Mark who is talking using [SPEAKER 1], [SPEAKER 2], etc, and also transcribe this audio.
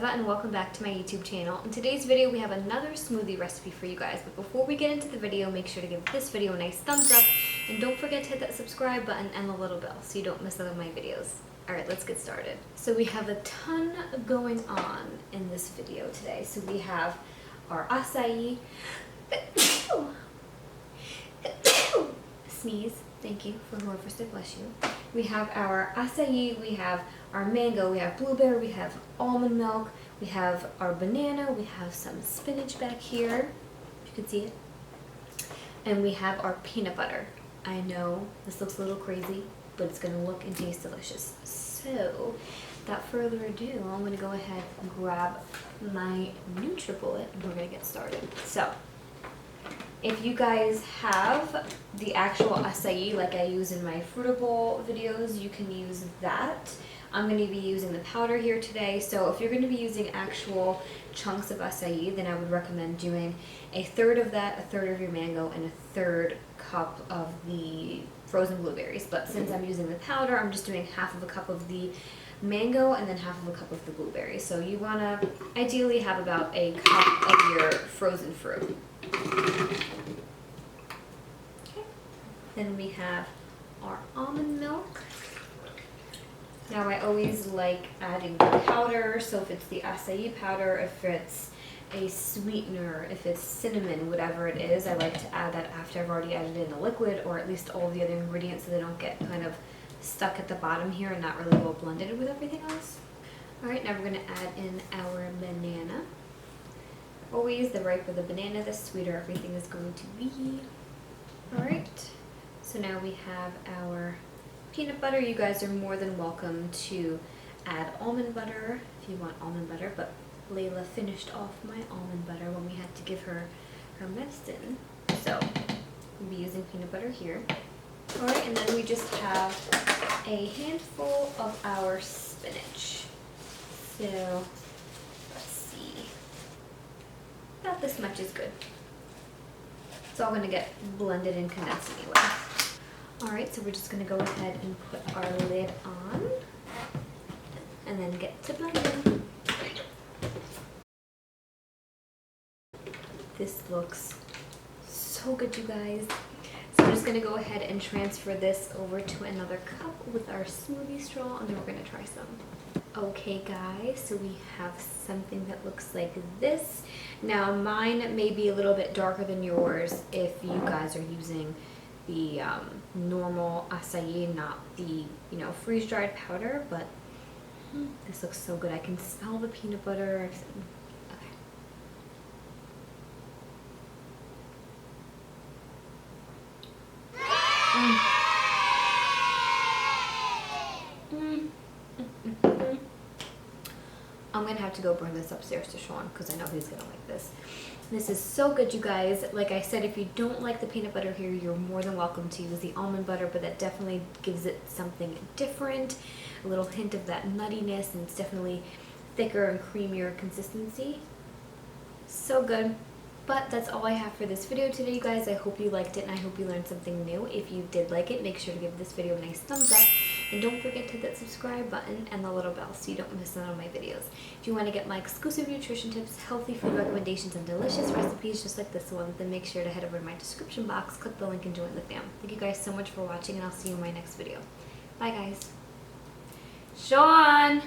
[SPEAKER 1] Eva and welcome back to my YouTube channel. In today's video we have another smoothie recipe for you guys, but before we get into the video, make sure to give this video a nice thumbs up and don't forget to hit that subscribe button and the little bell so you don't miss out on my videos. Alright, let's get started. So we have a ton going on in this video today. So we have our acai, sneeze, thank you for whoever said bless you. We have our acai, we have our mango, we have blueberry, we have almond milk, we have our banana, we have some spinach back here, if you can see it, and we have our peanut butter. I know this looks a little crazy, but it's going to look and taste delicious. So, without further ado, I'm going to go ahead and grab my NutriBullet and we're going to get started. So, if you guys have the actual acai like I use in my Fruit Bowl videos, you can use that. I'm going to be using the powder here today, so if you're going to be using actual chunks of acai, then I would recommend doing a third of that, a third of your mango, and a third cup of the frozen blueberries. But since I'm using the powder, I'm just doing half of a cup of the mango and then half of a cup of the blueberries. So you want to ideally have about a cup of your frozen fruit. Okay. Then we have our almond milk. Now I always like adding the powder, so if it's the acai powder, if it's a sweetener, if it's cinnamon, whatever it is, I like to add that after I've already added in the liquid, or at least all of the other ingredients so they don't get kind of stuck at the bottom here and not really well blended with everything else. Alright, now we're going to add in our banana. Always the riper the banana, the sweeter everything is going to be. Alright, so now we have our peanut butter. You guys are more than welcome to add almond butter if you want almond butter, but Layla finished off my almond butter when we had to give her her medicine, so we'll be using peanut butter here. Alright, and then we just have a handful of our spinach. So let's see, about this much is good. It's all going to get blended and condensed anyway. Alright, so we're just going to go ahead and put our lid on and then get to blending. This looks so good, you guys. So we're just going to go ahead and transfer this over to another cup with our smoothie straw and then we're going to try some. Okay guys, so we have something that looks like this. Now mine may be a little bit darker than yours if you guys are using the normal acai, not the freeze-dried powder, but this looks so good. I can smell the peanut butter. Okay. I'm gonna have to go bring this upstairs to Sean because I know he's gonna like this. This is so good, you guys. Like I said, if you don't like the peanut butter here, you're more than welcome to use the almond butter, but that definitely gives it something different, a little hint of that nuttiness, and it's definitely thicker and creamier consistency. So good. But that's all I have for this video today, you guys. I hope you liked it and I hope you learned something new. If you did like it, make sure to give this video a nice thumbs up. And don't forget to hit that subscribe button and the little bell so you don't miss out on my videos. If you want to get my exclusive nutrition tips, healthy food recommendations, and delicious recipes just like this one, then make sure to head over to my description box, click the link, and join the fam. Thank you guys so much for watching, and I'll see you in my next video. Bye, guys. Sean!